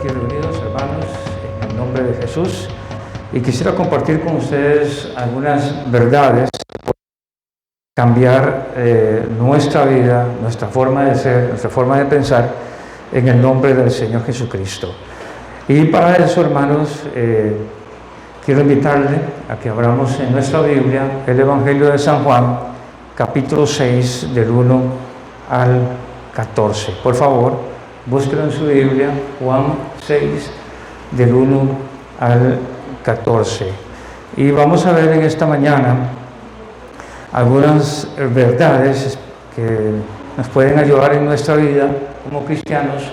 aquí reunidos, hermanos, en el nombre de Jesús, y quisiera compartir con ustedes algunas verdades para cambiar nuestra vida, nuestra forma de ser, nuestra forma de pensar, en el nombre del Señor Jesucristo. Y para eso, hermanos, quiero invitarle a que abramos en nuestra Biblia el Evangelio de San Juan, capítulo 6, del 1 al 14. Por favor, búsquelo en su Biblia, Juan 6, del 1 al 14. Y vamos a ver en esta mañana algunas verdades que nos pueden ayudar en nuestra vida como cristianos,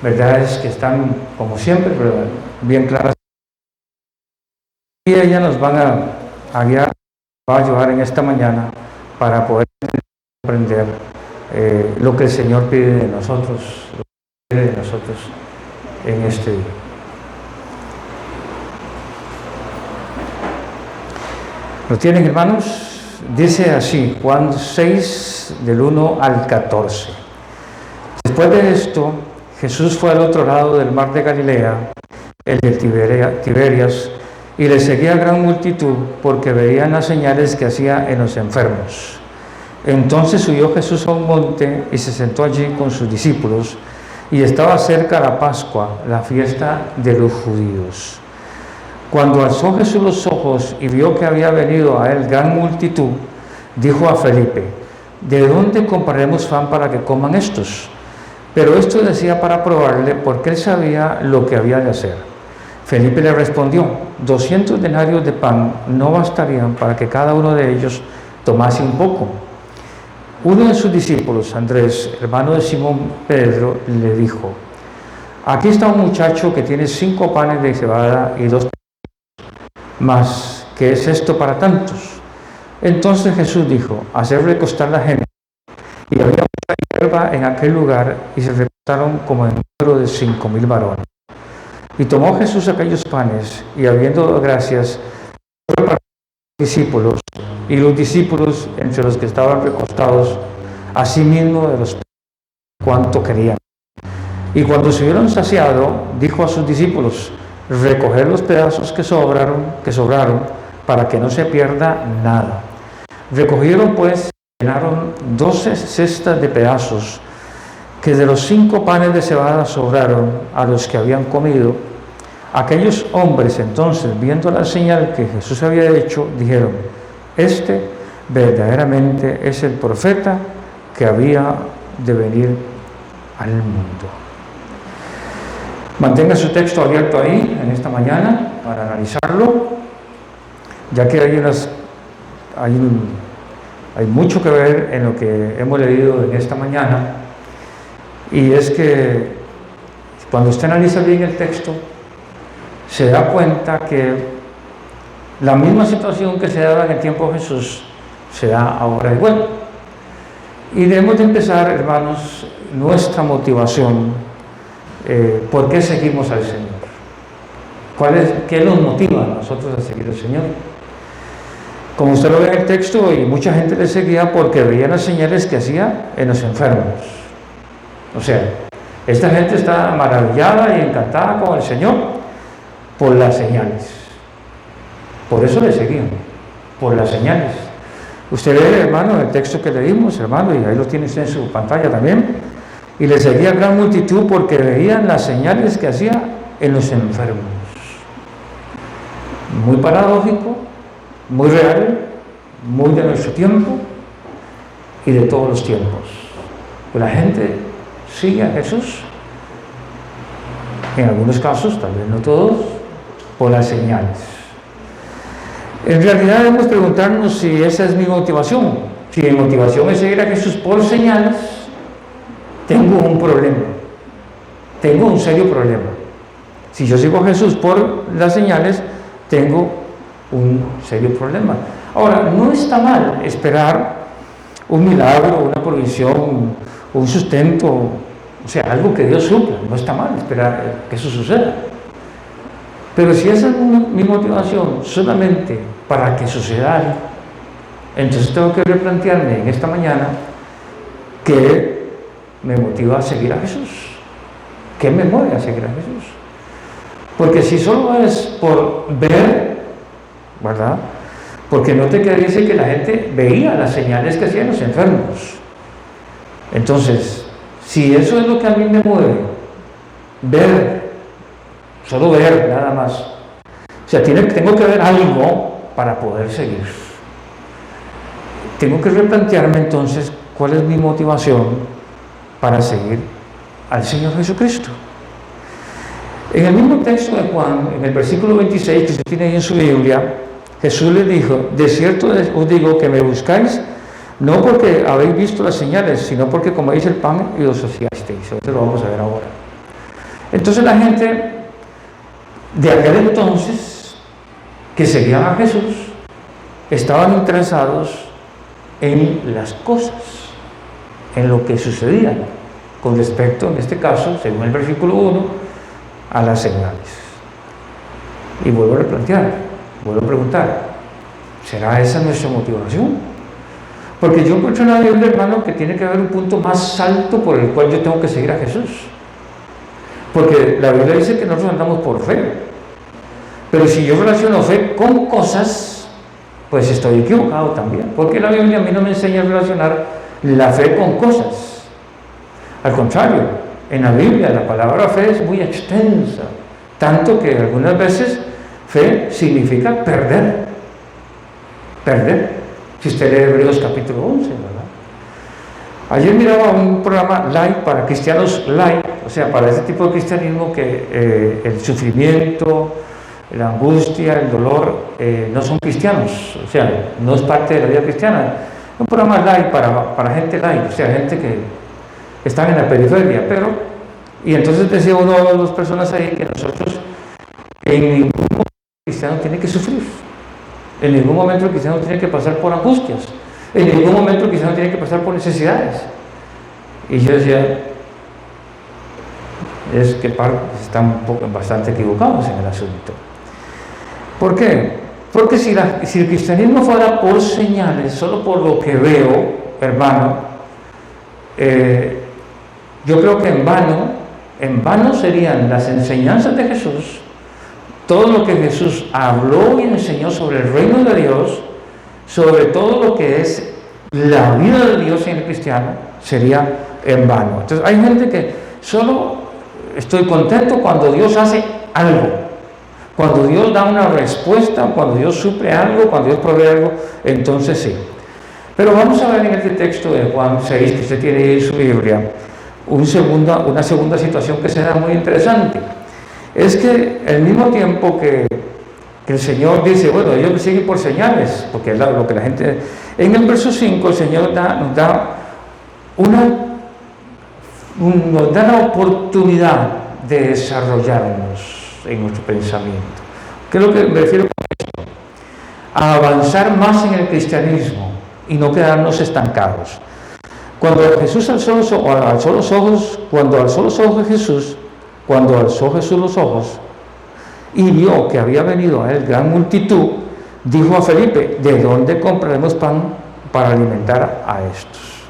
verdades que están, como siempre, pero bien claras. Y ellas nos van a guiar, va a ayudar en esta mañana para poder aprender lo que el Señor pide de nosotros, en este día. ¿Lo tienen, hermanos? Dice así, Juan 6, del 1 al 14. Después de esto, Jesús fue al otro lado del mar de Galilea, el de Tiberias, y le seguía gran multitud porque veían las señales que hacía en los enfermos. Entonces subió Jesús a un monte y se sentó allí con sus discípulos, y estaba cerca la Pascua, la fiesta de los judíos. Cuando alzó Jesús los ojos y vio que había venido a él gran multitud, dijo a Felipe: ¿de dónde compraremos pan para que coman estos? Pero esto decía para probarle, porque él sabía lo que había de hacer. Felipe le respondió: 200 denarios de pan no bastarían para que cada uno de ellos tomase un poco. Uno de sus discípulos, Andrés, hermano de Simón Pedro, le dijo: aquí está un muchacho que tiene 5 panes de cebada y 2 mas, ¿qué es esto para tantos? Entonces Jesús dijo: hacer recostar la gente. Y había mucha hierba en aquel lugar, y se recostaron como en número de 5,000 varones. Y tomó Jesús aquellos panes, y habiendo dado gracias, repartió a los discípulos, y los discípulos, entre los que estaban recostados, asimismo de los cuanto querían. Y cuando se hubieron saciado, dijo a sus discípulos: recoger los pedazos que sobraron, para que no se pierda nada. Recogieron pues, llenaron 12 cestas de pedazos, que de los 5 panes de cebada sobraron a los que habían comido. Aquellos hombres entonces, viendo la señal que Jesús había hecho, dijeron: este verdaderamente es el profeta que había de venir al mundo. Mantenga su texto abierto ahí en esta mañana para analizarlo, ya que hay mucho que ver en lo que hemos leído en esta mañana. Y es que cuando usted analiza bien el texto, se da cuenta que la misma situación que se daba en el tiempo de Jesús se da ahora igual. Y debemos de empezar, hermanos, nuestra motivación. ¿Por qué seguimos al Señor? ¿Qué nos motiva a nosotros a seguir al Señor? Como usted lo ve en el texto, y mucha gente le seguía porque veía las señales que hacía en los enfermos. O sea, esta gente está maravillada y encantada con el Señor por las señales. Por eso le seguían, por las señales. Usted lee, hermano, el texto que leímos, hermano, y ahí lo tiene usted en su pantalla también. Y le seguía gran multitud porque veían las señales que hacía en los enfermos. Muy paradójico, muy real, muy de nuestro tiempo y de todos los tiempos. Pues la gente sigue a Jesús, en algunos casos, tal vez no todos, por las señales. En realidad debemos preguntarnos si esa es mi motivación. Si mi motivación es seguir a Jesús por señales, tengo un problema, tengo un serio problema. Si yo sigo a Jesús por las señales, tengo un serio problema. Ahora, no está mal esperar un milagro, una provisión, un sustento, o sea, algo que Dios supla. No está mal esperar que eso suceda. Pero si esa es mi motivación solamente para que suceda algo, entonces tengo que replantearme en esta mañana qué me motiva a seguir a Jesús. ¿qué me mueve a seguir a Jesús? Porque si solo es por ver, ¿verdad? Porque note que dice que la gente veía las señales que hacían los enfermos. Entonces, si eso es lo que a mí me mueve, ver, solo ver nada más, o sea, tengo que ver algo para poder seguir. Tengo que replantearme entonces cuál es mi motivación para seguir al Señor Jesucristo. En el mismo texto de Juan, en el versículo 26 que se tiene ahí en su Biblia, Jesús les dijo: de cierto os digo que me buscáis, no porque habéis visto las señales, sino porque coméis el pan y os saciasteis. Eso lo vamos a ver ahora. Entonces la gente de aquel entonces que seguían a Jesús estaban interesados en las cosas, en lo que sucedía con respecto, en este caso, según el versículo 1, a las señales. Y vuelvo a replantear, vuelvo a preguntar, ¿será esa nuestra motivación? Porque yo encuentro en la Biblia, hermano, que tiene que haber un punto más alto por el cual yo tengo que seguir a Jesús. Porque la Biblia dice que nosotros andamos por fe. Pero si yo relaciono fe con cosas, pues estoy equivocado también. Porque la Biblia a mí no me enseña a relacionar la fe con cosas. Al contrario, en la Biblia la palabra fe es muy extensa. Tanto que algunas veces fe significa perder. Perder. Si usted lee Hebreos capítulo 11, ¿verdad? Ayer miraba un programa light para cristianos light, o sea, para ese tipo de cristianismo que el sufrimiento, la angustia, el dolor no son cristianos, o sea, no es parte de la vida cristiana. Un programa light para gente light, o sea, gente que están en la periferia, y entonces decía uno de las personas ahí que nosotros en ningún momento el cristiano tiene que sufrir, en ningún momento el cristiano tiene que pasar por angustias, en ningún momento el cristiano tiene que pasar por necesidades. Y yo decía, es que están bastante equivocados en el asunto. ¿Por qué? Porque si el cristianismo fuera por señales, solo por lo que veo, hermano, yo creo que en vano serían las enseñanzas de Jesús, todo lo que Jesús habló y enseñó sobre el reino de Dios, sobre todo lo que es la vida de Dios en el cristiano, sería en vano. Entonces hay gente que solo estoy contento cuando Dios hace algo, cuando Dios da una respuesta, cuando Dios suple algo, cuando Dios provee algo, entonces sí. Pero vamos a ver en este texto de Juan 6 que usted tiene ahí en su Biblia una segunda situación que será muy interesante. Es que al mismo tiempo que el Señor dice, bueno, ellos siguen por señales, porque es lo que la gente... En el verso 5 el Señor nos da la oportunidad de desarrollarnos en nuestro pensamiento. ¿Qué es lo que me refiero con esto? A avanzar más en el cristianismo y no quedarnos estancados. Cuando Jesús alzó los ojos los ojos y vio que había venido a él gran multitud, dijo a Felipe, ¿de dónde compraremos pan para alimentar a estos?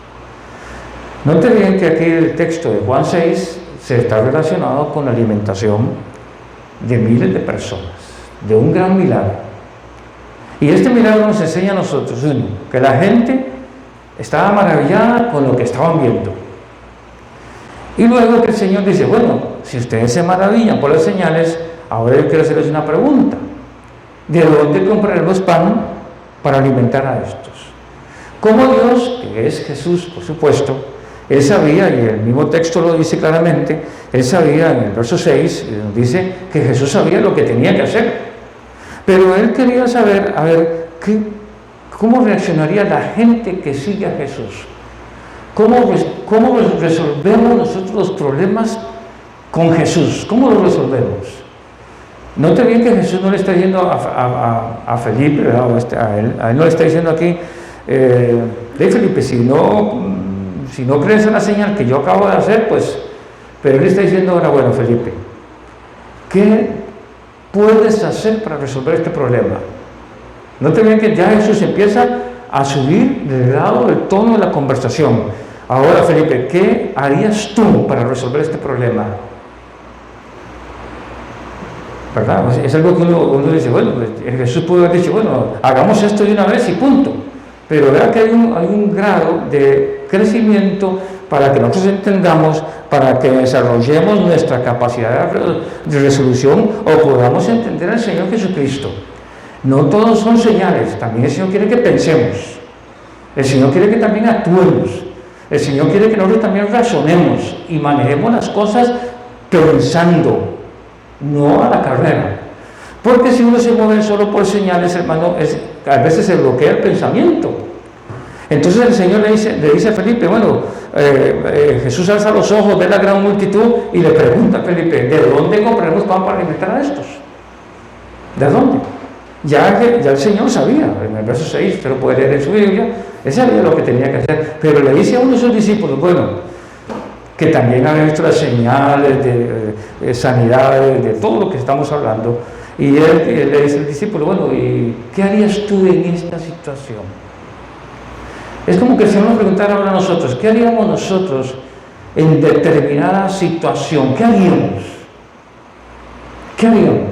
Note bien que aquí el texto de Juan 6 se está relacionado con la alimentación de miles de personas, de un gran milagro. Y este milagro nos enseña a nosotros, uno, que la gente estaba maravillada con lo que estaban viendo. Y luego que el Señor dice, bueno, si ustedes se maravillan por las señales, ahora yo quiero hacerles una pregunta. ¿De dónde compraremos pan para alimentar a estos? Como Dios, que es Jesús, por supuesto, Él sabía, y el mismo texto lo dice claramente, Él sabía en el verso 6, nos dice que Jesús sabía lo que tenía que hacer. Pero Él quería saber, a ver, ¿cómo reaccionaría la gente que sigue a Jesús? ¿Cómo resolvemos nosotros los problemas con Jesús? ¿Cómo los resolvemos? Note bien que Jesús no le está diciendo a Felipe, a él no le está diciendo aquí, Felipe, si no crees en la señal que yo acabo de hacer, pues, pero él está diciendo ahora, bueno, Felipe, ¿qué puedes hacer para resolver este problema? Note bien que ya Jesús empieza a subir del grado del tono de la conversación. Ahora, Felipe, ¿qué harías tú para resolver este problema? ¿verdad? Es algo que uno dice, bueno, Jesús pudo haber dicho, bueno, hagamos esto de una vez y punto. Pero vea que hay un grado de crecimiento para que nosotros entendamos, para que desarrollemos nuestra capacidad de resolución o podamos entender al Señor Jesucristo. No todos son señales, también el Señor quiere que pensemos, el Señor quiere que también actuemos, el Señor quiere que nosotros también razonemos y manejemos las cosas pensando, no a la carrera. Porque si uno se mueve solo por señales, hermano, a veces se bloquea el pensamiento. Entonces el Señor le dice a Felipe, bueno, Jesús alza los ojos, ve la gran multitud y le pregunta a Felipe, ¿de dónde compraremos pan para alimentar a estos? ¿De dónde? Ya el Señor sabía, en el verso 6, usted lo puede leer en su Biblia, él sabía lo que tenía que hacer, pero le dice a uno de sus discípulos, bueno, que también había visto las señales de sanidades, de todo lo que estamos hablando, y él le dice al discípulo, bueno, ¿y qué harías tú en esta situación? Es como que el Señor nos preguntara ahora a nosotros, ¿qué haríamos nosotros en determinada situación? ¿Qué haríamos? ¿Qué haríamos?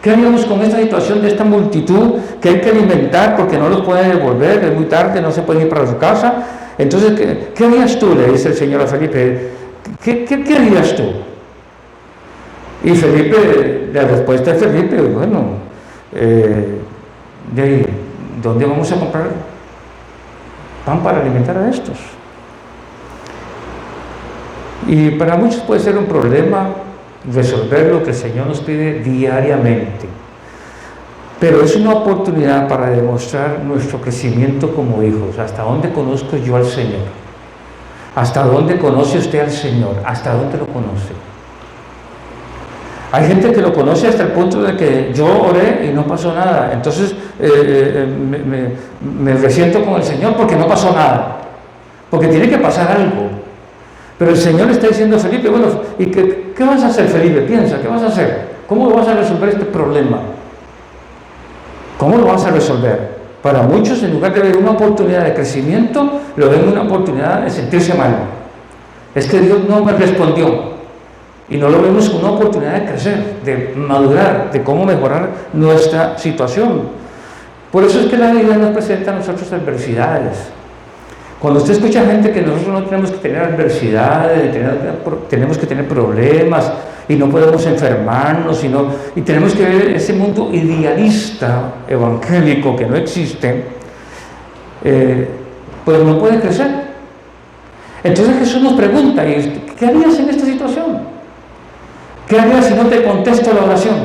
¿Qué haríamos con esta situación de esta multitud que hay que alimentar porque no los pueden devolver, es muy tarde, no se pueden ir para su casa? Entonces, ¿qué harías tú? Le dice el Señor a Felipe, ¿qué harías tú? Y Felipe, la respuesta de Felipe, bueno, ¿dónde vamos a comprar pan para alimentar a estos? Y para muchos puede ser un problema resolver lo que el Señor nos pide diariamente, pero es una oportunidad para demostrar nuestro crecimiento como hijos. ¿Hasta dónde conozco yo al Señor? ¿Hasta dónde conoce usted al Señor? ¿Hasta dónde lo conoce? Hay gente que lo conoce hasta el punto de que yo oré y no pasó nada, entonces me resiento con el Señor porque no pasó nada, porque tiene que pasar algo. Pero el Señor le está diciendo a Felipe, bueno, ¿y qué vas a hacer, Felipe? Piensa, ¿qué vas a hacer? ¿Cómo vas a resolver este problema? ¿Cómo lo vas a resolver? Para muchos, en lugar de ver una oportunidad de crecimiento, lo ven una oportunidad de sentirse mal. Es que Dios no me respondió. Y no lo vemos como una oportunidad de crecer, de madurar, de cómo mejorar nuestra situación. Por eso es que la vida nos presenta a nosotros adversidades. Cuando usted escucha a gente que nosotros no tenemos que tener adversidades, tenemos que tener problemas y no podemos enfermarnos y tenemos que ver ese mundo idealista evangélico que no existe, pues no puede crecer. Entonces Jesús nos pregunta, ¿qué harías en esta situación? ¿Qué harías si no te contesto la oración?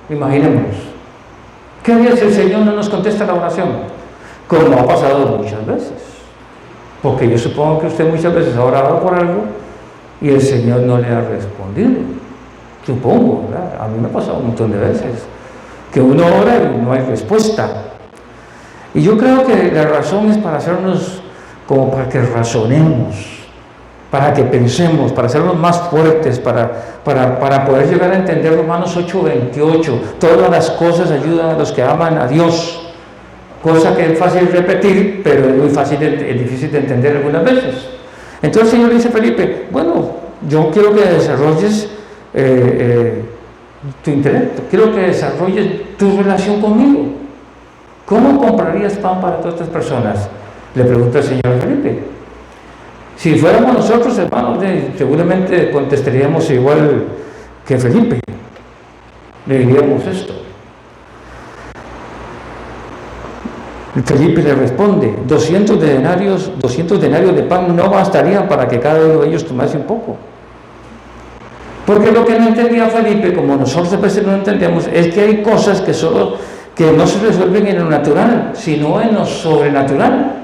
Imaginémonos. ¿Qué harías si el Señor no nos contesta la oración? Como ha pasado muchas veces. Porque yo supongo que usted muchas veces ha orado por algo y el Señor no le ha respondido. Supongo, ¿verdad? A mí me ha pasado un montón de veces que uno ora y no hay respuesta. Y yo creo que la razón es para hacernos, como para que razonemos, para que pensemos, para hacernos más fuertes, para poder llegar a entender Romanos 8:28. Todas las cosas ayudan a los que aman a Dios. Cosa que es fácil repetir, pero es muy fácil, es difícil de entender algunas veces. Entonces el Señor le dice a Felipe, bueno, yo quiero que desarrolles tu intelecto, quiero que desarrolles tu relación conmigo. ¿Cómo comprarías pan para todas estas personas? Le pregunta el Señor a Felipe. Si fuéramos nosotros, hermanos, seguramente contestaríamos igual que Felipe. Le diríamos esto. Felipe le responde, 200 denarios de pan no bastarían para que cada uno de ellos tomase un poco. Porque lo que no entendía Felipe, como nosotros a veces no entendemos, es que hay cosas que no se resuelven en lo natural, sino en lo sobrenatural.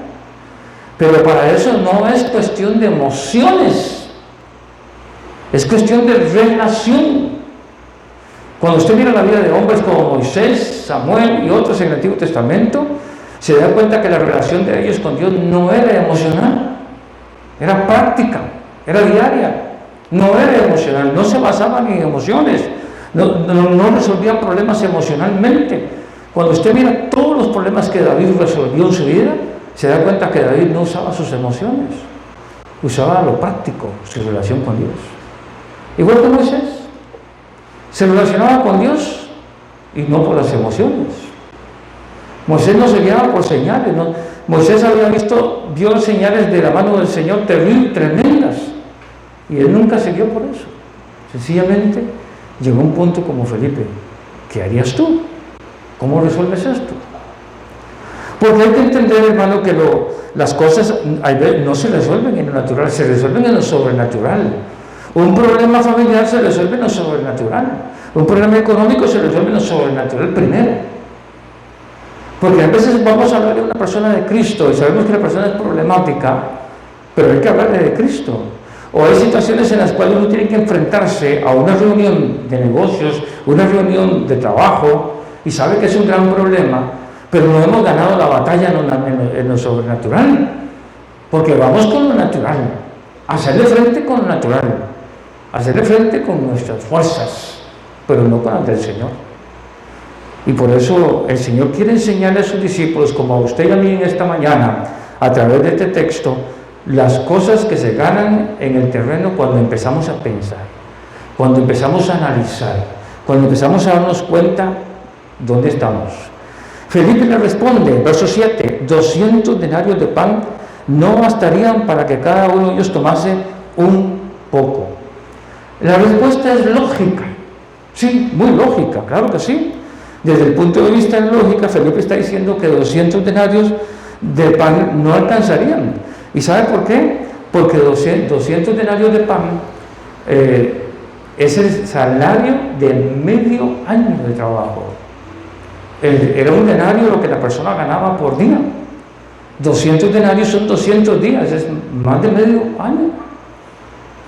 Pero para eso no es cuestión de emociones, es cuestión de relación. Cuando usted mira la vida de hombres como Moisés, Samuel y otros en el Antiguo Testamento, se da cuenta que la relación de ellos con Dios no era emocional, era práctica, era diaria, no era emocional, no se basaban en emociones, no resolvían problemas emocionalmente. Cuando usted mira todos los problemas que David resolvió en su vida, se da cuenta que David no usaba sus emociones, usaba lo práctico, su relación con Dios. Igual que Moisés. Se relacionaba con Dios y no por las emociones. Moisés no se guiaba por señales, ¿no? Moisés vio señales de la mano del Señor tremendas, y él nunca se guió por eso. Sencillamente llegó un punto como Felipe: ¿qué harías tú? ¿Cómo resuelves esto? Porque hay que entender, hermano, que las cosas no se resuelven en lo natural, se resuelven en lo sobrenatural. Un problema familiar se resuelve en lo sobrenatural. Un problema económico se resuelve en lo sobrenatural primero. Porque a veces vamos a hablar de una persona de Cristo y sabemos que la persona es problemática, pero hay que hablarle de Cristo. O hay situaciones en las cuales uno tiene que enfrentarse a una reunión de negocios, una reunión de trabajo, y sabe que es un gran problema, pero no hemos ganado la batalla en lo sobrenatural, porque vamos con lo natural, hacerle frente con lo natural, hacerle frente con nuestras fuerzas, pero no con las del Señor. Y por eso el Señor quiere enseñarle a sus discípulos, como a usted y a mí en esta mañana, a través de este texto, las cosas que se ganan en el terreno cuando empezamos a pensar, cuando empezamos a analizar, cuando empezamos a darnos cuenta dónde estamos. Felipe le responde, verso 7, 200 denarios de pan no bastarían para que cada uno de ellos tomase un poco. La respuesta es lógica, sí, muy lógica, claro que sí. Desde el punto de vista de lógica, Felipe está diciendo que 200 denarios de pan no alcanzarían. ¿Y sabe por qué? Porque 200 denarios de pan es el salario de medio año de trabajo. Era un denario lo que la persona ganaba por día. 200 denarios son 200 días, es más de medio año.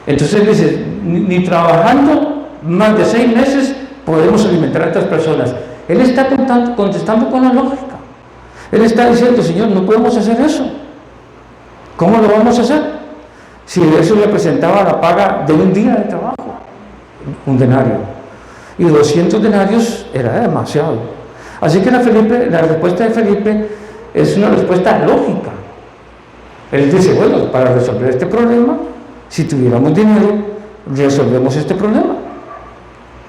Entonces dice, ni trabajando más de 6 meses podemos alimentar a estas personas. Él está contestando con la lógica. Él está diciendo, Señor, no podemos hacer eso. ¿Cómo lo vamos a hacer? Si eso representaba la paga de un día de trabajo, un denario. Y 200 denarios era demasiado. Así que la respuesta de Felipe es una respuesta lógica. Él dice, bueno, para resolver este problema, si tuviéramos dinero, resolvemos este problema.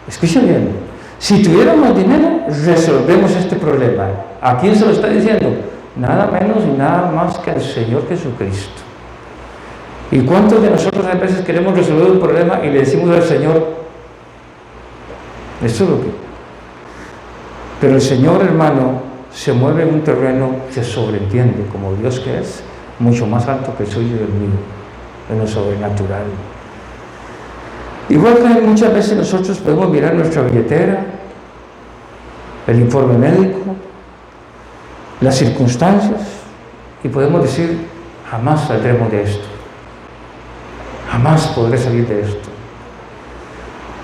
Escuchen bien. Si tuviéramos dinero, resolvemos este problema. ¿A quién se lo está diciendo? Nada menos y nada más que al Señor Jesucristo. ¿Y cuántos de nosotros a veces queremos resolver un problema y le decimos al Señor, esto es lo que... Pero el Señor, hermano, se mueve en un terreno que sobreentiende, como Dios que es, mucho más alto que el suyo y el mío, en lo sobrenatural. Igual que muchas veces nosotros podemos mirar nuestra billetera, el informe médico, las circunstancias, y podemos decir, jamás saldremos de esto, jamás podré salir de esto.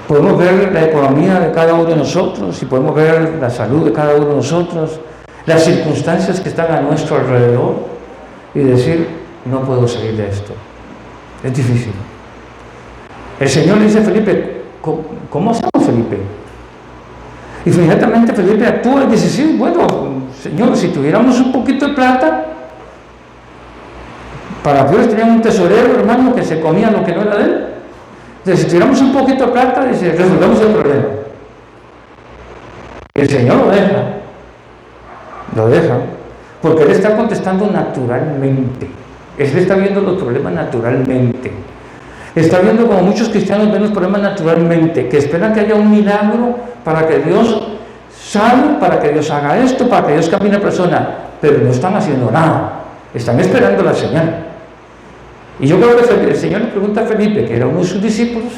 Podemos ver la economía de cada uno de nosotros y podemos ver la salud de cada uno de nosotros, las circunstancias que están a nuestro alrededor, y decir, no puedo salir de esto. Es difícil. El Señor le dice a Felipe, ¿cómo hacemos, Felipe? Y inmediatamente Felipe actúa y dice, sí, bueno, Señor, si tuviéramos un poquito de plata, para Dios tenían un tesorero, hermano, que se comía lo que no era de él. Entonces, si tuviéramos un poquito de plata, dice, resolvemos el problema. Y el Señor lo deja, porque Él está contestando naturalmente. Él está viendo los problemas naturalmente. Está viendo como muchos cristianos ven los problemas naturalmente, que esperan que haya un milagro para que Dios salve, para que Dios haga esto, para que Dios cambie a la persona, pero no están haciendo nada, están esperando la señal. Y yo creo que el Señor le pregunta a Felipe, que era uno de sus discípulos,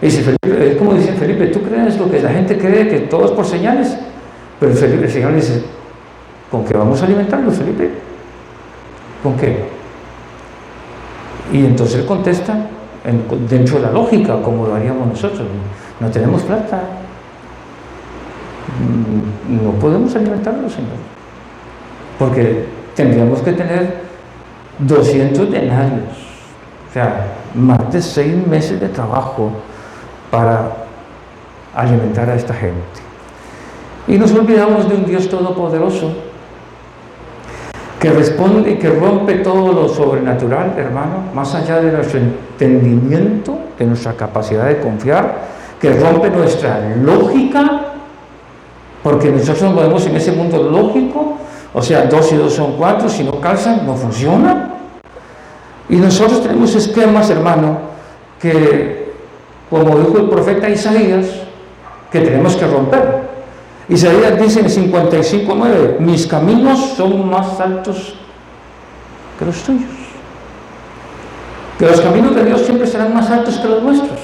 y dice, Felipe, es como dice Felipe, ¿tú crees lo que la gente cree, que todo es por señales? Pero el Señor le dice, ¿con qué vamos a alimentarlos, Felipe? ¿Con qué? Y entonces él contesta, dentro de la lógica, como lo haríamos nosotros. No tenemos plata, no podemos alimentarlo, Señor, porque tendríamos que tener 200 denarios, o sea, más de 6 meses de trabajo para alimentar a esta gente. Y nos olvidamos de un Dios todopoderoso que responde y que rompe todo lo sobrenatural, hermano, más allá de nuestro entendimiento, de nuestra capacidad de confiar, que rompe nuestra lógica, porque nosotros nos movemos en ese mundo lógico, o sea, 2 y 2 son 4, si no calzan, no funciona. Y nosotros tenemos esquemas, hermano, que, como dijo el profeta Isaías, que tenemos que romper. Isaías dice en 55:9, mis caminos son más altos que los tuyos. Que los caminos de Dios siempre serán más altos que los nuestros.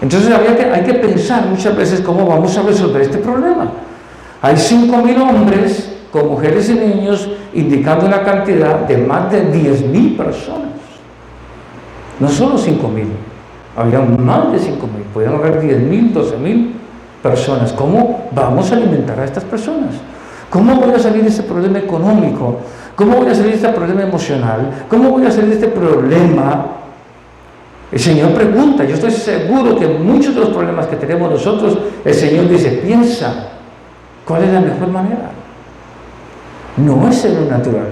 Entonces hay que pensar muchas veces cómo vamos a resolver este problema. Hay 5,000 hombres con mujeres y niños, indicando una cantidad de más de 10,000 personas. No solo 5,000, había más de 5,000, podían haber 10,000, 12,000 personas. ¿Cómo vamos a alimentar a estas personas? ¿Cómo voy a salir de este problema económico? ¿Cómo voy a salir de este problema emocional? ¿Cómo voy a salir de este problema? El Señor pregunta. Yo estoy seguro que muchos de los problemas que tenemos nosotros, el Señor dice, piensa, ¿cuál es la mejor manera? No es en lo natural,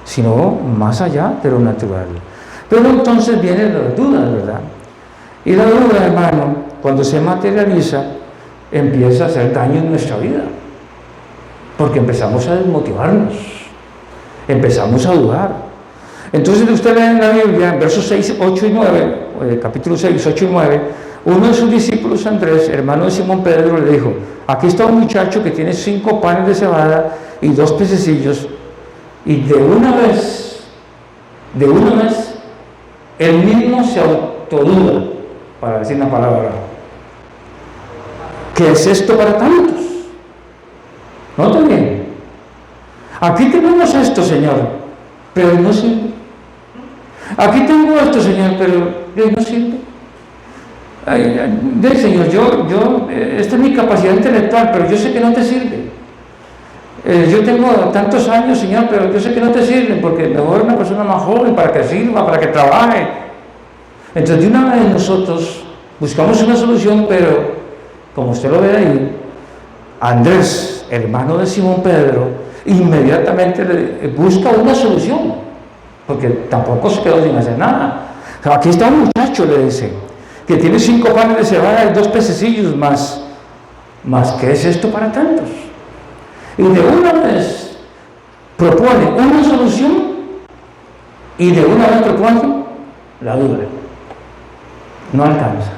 sino más allá de lo natural. Pero entonces viene la duda, ¿verdad? Y la duda, hermano, cuando se materializa, empieza a hacer daño en nuestra vida. Porque empezamos a desmotivarnos, empezamos a dudar. Entonces usted lee en la Biblia, en versos 6, 8 y 9, capítulo 6, 8 y 9, uno de sus discípulos, Andrés, hermano de Simón Pedro, le dijo, aquí está un muchacho que tiene 5 panes de cebada y 2 pececillos, y de una vez, él mismo se autoduda, para decir una palabra. ¿Qué es esto para tantos? Noten bien. Aquí tenemos esto, Señor, pero no sirve. Aquí tengo esto, Señor, pero no sirve. Señor, esta es mi capacidad intelectual, pero yo sé que no te sirve. Yo tengo tantos años, Señor, pero yo sé que no te sirven, porque mejor una persona más joven para que sirva, para que trabaje. Entonces, de una vez nosotros buscamos una solución, pero como usted lo ve ahí, Andrés, hermano de Simón Pedro, inmediatamente busca una solución, porque tampoco se quedó sin hacer nada. Aquí está un muchacho, le dice, que tiene 5 panes de cebada y 2 pececillos más. ¿Qué es esto para tantos? Y de una vez propone una solución y de una vez propone la duda. No alcanza.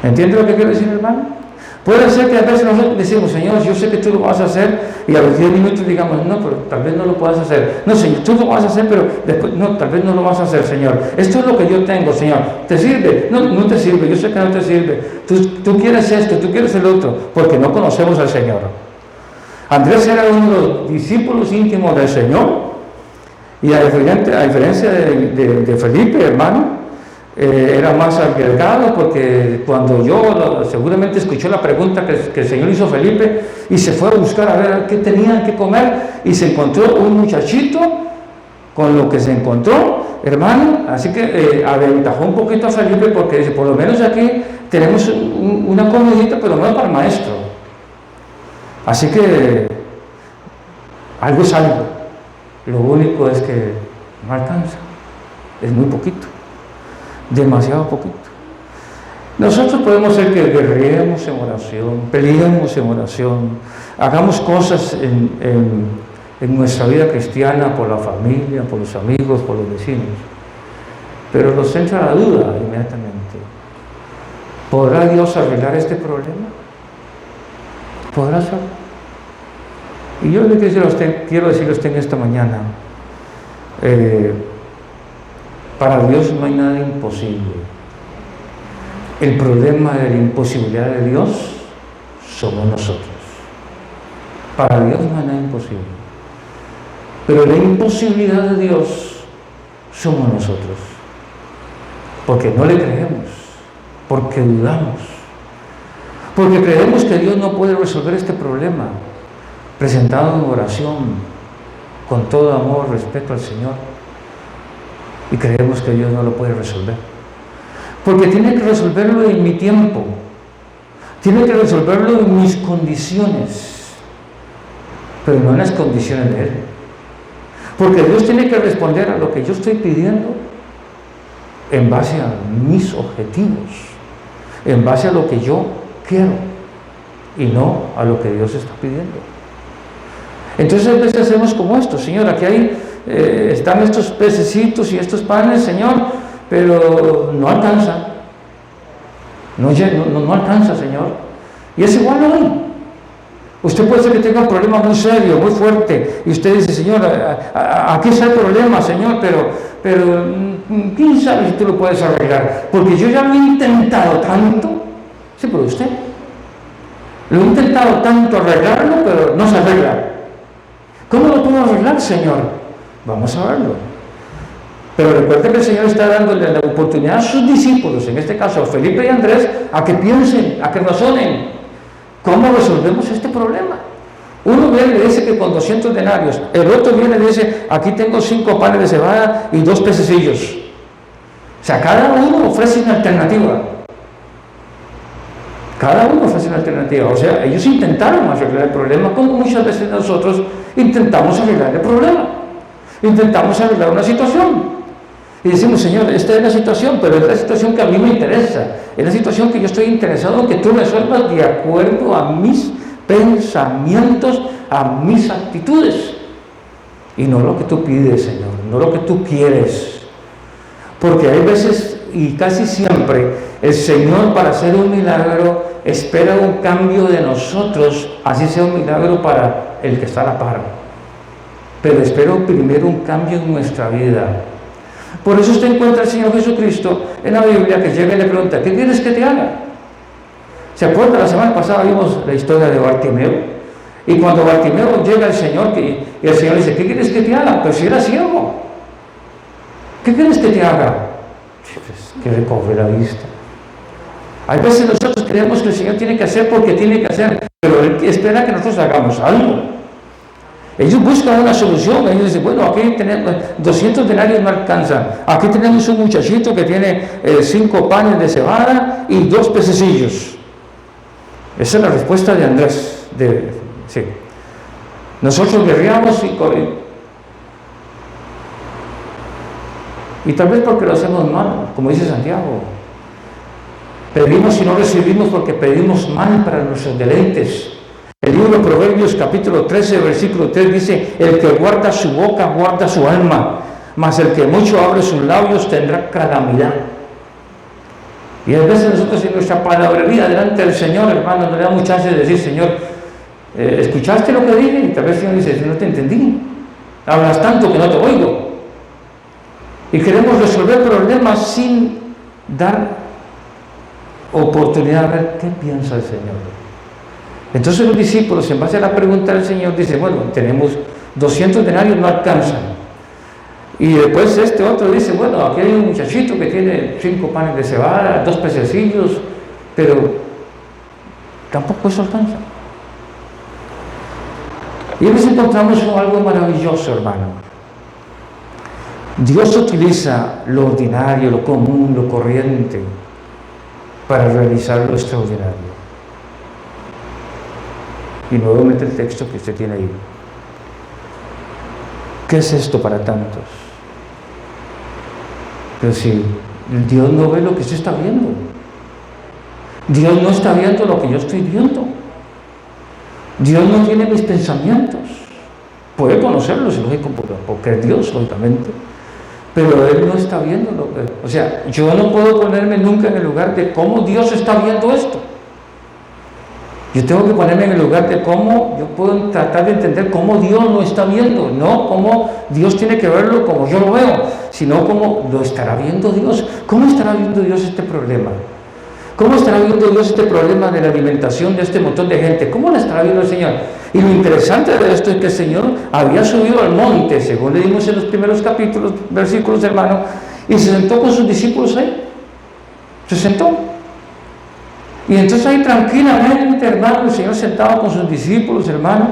¿Entiende lo que quiero decir, hermano? Puede ser que a veces nosotros decimos, Señor, yo sé que tú lo vas a hacer, y a los 10 minutos digamos, no, pero tal vez no lo puedas hacer. No, Señor, tú lo vas a hacer, pero después, no, tal vez no lo vas a hacer, Señor. Esto es lo que yo tengo, Señor. ¿Te sirve? No, no te sirve, yo sé que no te sirve. Tú quieres esto, tú quieres el otro, porque no conocemos al Señor. Andrés era uno de los discípulos íntimos del Señor, y a diferencia de Felipe, hermano, era más arriesgado, porque cuando yo seguramente escuchó la pregunta que el Señor hizo a Felipe y se fue a buscar a ver qué tenían que comer, y se encontró un muchachito con lo que se encontró, hermano, así que aventajó un poquito a Felipe, porque dice, por lo menos aquí tenemos una comidita, pero no es para el maestro. Así que algo es algo. Lo único es que no alcanza, es muy poquito, demasiado poquito. Nosotros podemos ser que guerreemos en oración, peleemos en oración, hagamos cosas en nuestra vida cristiana por la familia, por los amigos, por los vecinos, pero nos entra la duda inmediatamente. ¿Podrá Dios arreglar este problema? ¿Podrá hacerlo? Y yo le quiero decirle a usted en esta mañana, para Dios no hay nada imposible. El problema de la imposibilidad de Dios somos nosotros. Para Dios no hay nada imposible. Pero la imposibilidad de Dios somos nosotros. Porque no le creemos, porque dudamos, porque creemos que Dios no puede resolver este problema. Presentado en oración, con todo amor, respeto al Señor, y creemos que Dios no lo puede resolver, porque tiene que resolverlo en mi tiempo, tiene que resolverlo en mis condiciones, pero no en las condiciones de Él, porque Dios tiene que responder a lo que yo estoy pidiendo en base a mis objetivos, en base a lo que yo quiero y no a lo que Dios está pidiendo. Entonces a veces hacemos como esto: Señor, aquí están estos pececitos y estos panes, Señor, pero no alcanza. No alcanza, Señor. Y es igual hoy. Usted puede ser que tenga un problema muy serio, muy fuerte, y usted dice: Señor, aquí está el problema, Señor, pero ¿quién sabe si tú lo puedes arreglar? Porque yo ya lo he intentado tanto. Sí, pero usted lo he intentado tanto arreglarlo, pero no se arregla. ¿Cómo lo puedo arreglar, Señor? Vamos a verlo. Pero recuerde que el Señor está dándole la oportunidad a sus discípulos, en este caso a Felipe y Andrés, a que piensen, a que razonen. ¿Cómo resolvemos este problema? Uno viene y dice que con 200 denarios, el otro viene y dice: aquí tengo 5 panes de cebada y 2 pececillos. O sea, cada uno ofrece una alternativa. Cada uno ofrece una alternativa. O sea, ellos intentaron arreglar el problema, como muchas veces nosotros intentamos arreglar el problema. Intentamos arreglar una situación. Y decimos: Señor, esta es la situación, pero es la situación que a mí me interesa. Es la situación que yo estoy interesado en que tú resuelvas de acuerdo a mis pensamientos, a mis actitudes. Y no lo que tú pides, Señor, no lo que tú quieres. Porque hay veces, y casi siempre, el Señor, para hacer un milagro, espera un cambio de nosotros, así sea un milagro para el que está a la par. Pero espera primero un cambio en nuestra vida. Por eso usted encuentra al Señor Jesucristo en la Biblia, que llega y le pregunta: ¿qué quieres que te haga? ¿Se acuerda? La semana pasada vimos la historia de Bartimeo. Y cuando Bartimeo llega al Señor, y el Señor dice: ¿qué quieres que te haga? Pero si era ciego. ¿Qué quieres que te haga? Pues que recobre la vista. Hay veces nosotros creemos que el Señor tiene que hacer porque tiene que hacer, pero Él espera que nosotros hagamos algo. Ellos buscan una solución. Ellos dicen: bueno, aquí tenemos 200 denarios, no alcanzan. Aquí tenemos un muchachito que tiene 5 panes de cebada y 2 pececillos. Esa es la respuesta de Andrés. Sí. Nosotros guerreamos y tal vez porque lo hacemos mal, como dice Santiago. Pedimos y no recibimos porque pedimos mal para nuestros deleites. El libro de Proverbios capítulo 13, versículo 3 dice: el que guarda su boca guarda su alma, mas el que mucho abre sus labios tendrá calamidad. Y a veces nosotros en nuestra palabrería delante del Señor, hermano, nos da mucha chance de decir: Señor, ¿escuchaste lo que dije? Y tal vez el Señor dice: no te entendí, hablas tanto que no te oigo. Y queremos resolver problemas sin dar oportunidad a ver qué piensa el Señor. Entonces los discípulos, en base a la pregunta del Señor, dicen: bueno, tenemos 200 denarios, no alcanzan. Y después este otro dice: bueno, aquí hay un muchachito que tiene 5 panes de cebada, 2 pececillos, pero tampoco eso alcanza. Y a veces encontramos algo maravilloso, hermano. Dios utiliza lo ordinario, lo común, lo corriente, para realizar lo extraordinario. Y nuevamente el texto que usted tiene ahí. ¿Qué es esto para tantos? Pero si Dios no ve lo que usted está viendo, Dios no está viendo lo que yo estoy viendo, Dios no tiene mis pensamientos. Puede conocerlos, lógico, porque es Dios, lógicamente, pero Él no está viendo lo que... O sea, yo no puedo ponerme nunca en el lugar de cómo Dios está viendo esto. Yo tengo que ponerme en el lugar de cómo yo puedo tratar de entender cómo Dios lo está viendo, no cómo Dios tiene que verlo como yo lo veo, sino cómo lo estará viendo Dios. ¿Cómo estará viendo Dios este problema? ¿Cómo estará viendo Dios este problema de la alimentación de este montón de gente? ¿Cómo lo estará viendo el Señor? Y lo interesante de esto es que el Señor había subido al monte, según leímos en los primeros capítulos, versículos, hermano, y se sentó con sus discípulos ahí. Se sentó. Y entonces ahí tranquilamente, hermano, el Señor sentado con sus discípulos, hermano,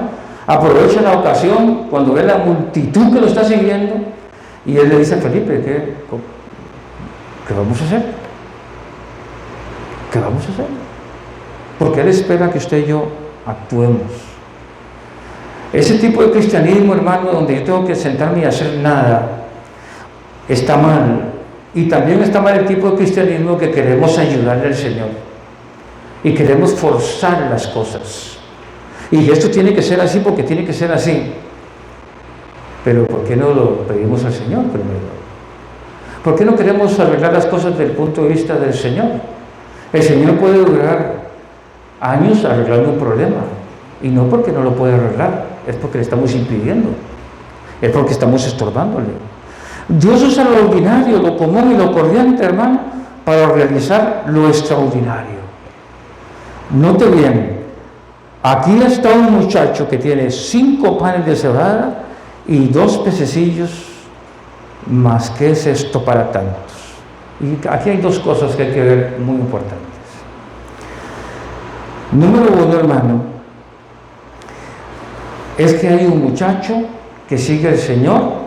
aprovecha la ocasión cuando ve la multitud que lo está siguiendo, y Él le dice a Felipe: ¿qué vamos a hacer? ¿Qué vamos a hacer? Porque Él espera que usted y yo actuemos. Ese tipo de cristianismo, hermano, donde yo tengo que sentarme y hacer nada, está mal. Y también está mal el tipo de cristianismo que queremos ayudarle al Señor y queremos forzar las cosas. Y esto tiene que ser así porque tiene que ser así. Pero ¿por qué no lo pedimos al Señor primero? ¿Por qué no queremos arreglar las cosas desde el punto de vista del Señor? El Señor puede durar años arreglando un problema, y no porque no lo puede arreglar, es porque le estamos impidiendo, es porque estamos estorbándole. Dios usa lo ordinario, lo común y lo corriente, hermano, para realizar lo extraordinario. Note bien, aquí está un muchacho que tiene 5 panes de cebada y 2 pececillos, más ¿qué es esto para tantos? Y aquí hay 2 cosas que hay que ver muy importantes. Número 1, hermano, es que hay un muchacho que sigue al Señor,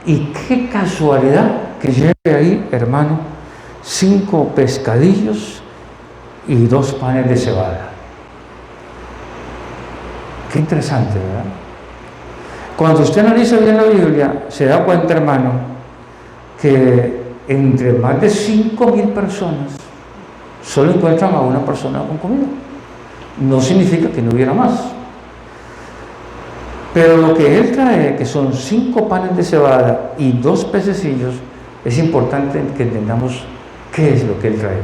y qué casualidad que lleve ahí, hermano, 5 pescadillos y 2 panes de cebada. Qué interesante, ¿verdad? Cuando usted analiza bien la Biblia, se da cuenta, hermano, que entre más de 5.000 personas solo encuentran a una persona con comida. No significa que no hubiera más. Pero lo que él trae, que son 5 panes de cebada y 2 pececillos, es importante que entendamos qué es lo que él trae.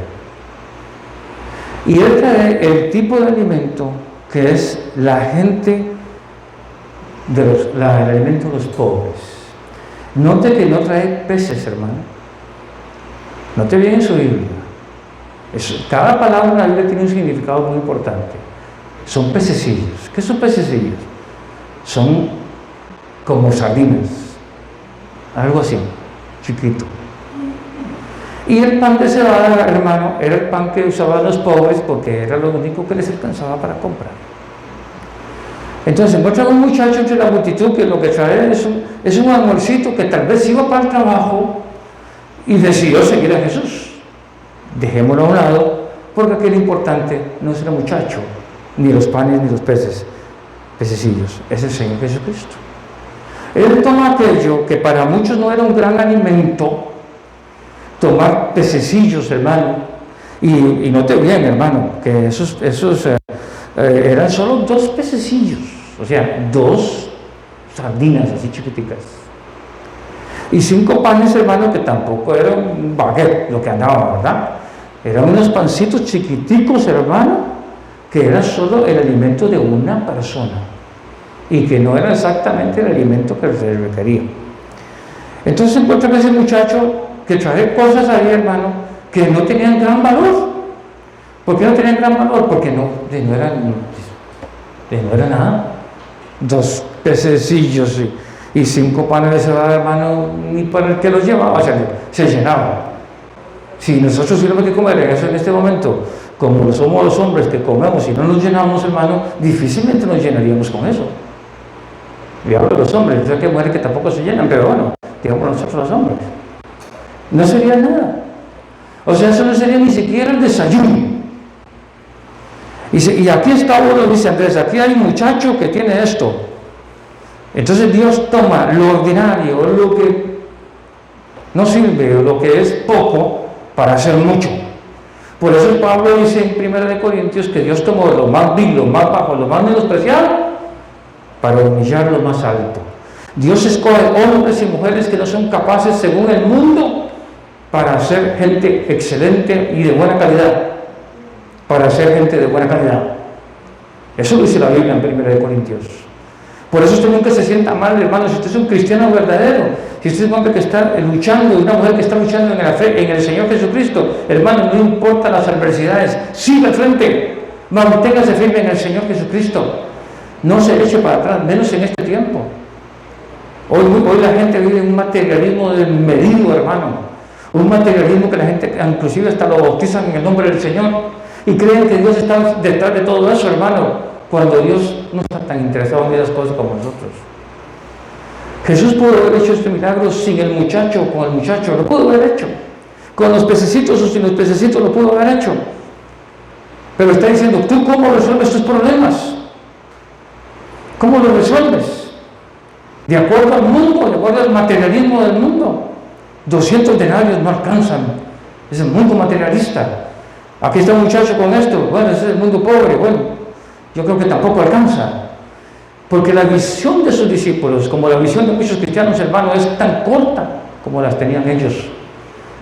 Y él trae el tipo de alimento que es la gente, el alimento de los pobres. Note que no trae peces, hermano. Note bien en su Biblia. Cada palabra en la Biblia tiene un significado muy importante. Son pececillos. ¿Qué son pececillos? Son como sardinas, algo así, chiquito. Y el pan de cebada, hermano, era el pan que usaban los pobres porque era lo único que les alcanzaba para comprar. Entonces encuentran un muchacho entre la multitud que lo que trae es un almuercito que tal vez iba para el trabajo y decidió seguir a Jesús. Dejémoslo a un lado, porque aquí lo importante no es el muchacho, ni los panes ni los pececillos, es el Señor Jesucristo. Él toma aquello que para muchos no era un gran alimento, tomar pececillos, hermano, y note bien, hermano, que esos eran solo 2 pececillos, o sea, 2 sardinas así chiquiticas, y 5 panes, hermano, que tampoco era un baguette lo que andaba, ¿verdad? Eran unos pancitos chiquiticos, hermano, que era solo el alimento de una persona y que no era exactamente el alimento que se requería. Entonces se encuentra ese muchacho que trae cosas ahí, hermano, que no tenían gran valor. ¿Por qué no tenían gran valor? Porque no era nada. 2 pececillos y 5 panes de cebada, hermano, ni para el que los llevaba se llenaba. Si nosotros tuviéramos que comer eso en este momento, como somos los hombres que comemos y no nos llenamos, hermano, difícilmente nos llenaríamos con eso. Y hablo de los hombres, yo sé que hay mujeres que tampoco se llenan, pero bueno, digamos nosotros los hombres. No sería nada. O sea, eso no sería ni siquiera el desayuno. Y aquí está uno, dice Andrés, aquí hay un muchacho que tiene esto. Entonces Dios toma lo ordinario, lo que no sirve, o lo que es poco, para hacer mucho. Por eso Pablo dice en 1 Corintios que Dios tomó lo más vil, lo más bajo, lo más menospreciado, para humillar lo más alto. Dios escoge hombres y mujeres que no son capaces, según el mundo, para ser gente excelente y de buena calidad. Para ser gente de buena calidad. Eso lo dice la Biblia en 1 Corintios. Por eso usted nunca se sienta mal, hermano, si usted es un cristiano verdadero, si usted es un hombre que está luchando, una mujer que está luchando en la fe, en el Señor Jesucristo, hermano, no importa las adversidades, siga al frente, manténgase firme en el Señor Jesucristo. No se eche para atrás, menos en este tiempo. Hoy la gente vive en un materialismo desmedido, hermano. Un materialismo que la gente inclusive hasta lo bautizan en el nombre del Señor y creen que Dios está detrás de todo eso, hermano, cuando Dios no está tan interesado en esas cosas como nosotros. Jesús pudo haber hecho este milagro sin el muchacho o con el muchacho, lo pudo haber hecho. Con los pececitos o sin los pececitos lo pudo haber hecho. Pero está diciendo, ¿tú cómo resuelves tus problemas? ¿Cómo lo resuelves? ¿De acuerdo al mundo? ¿De acuerdo al materialismo del mundo? 200 denarios no alcanzan. Es el mundo materialista. Aquí está un muchacho con esto. Bueno, ese es el mundo pobre. Bueno, yo creo que tampoco alcanza. Porque la visión de sus discípulos, como la visión de muchos cristianos, hermanos, es tan corta como las tenían ellos.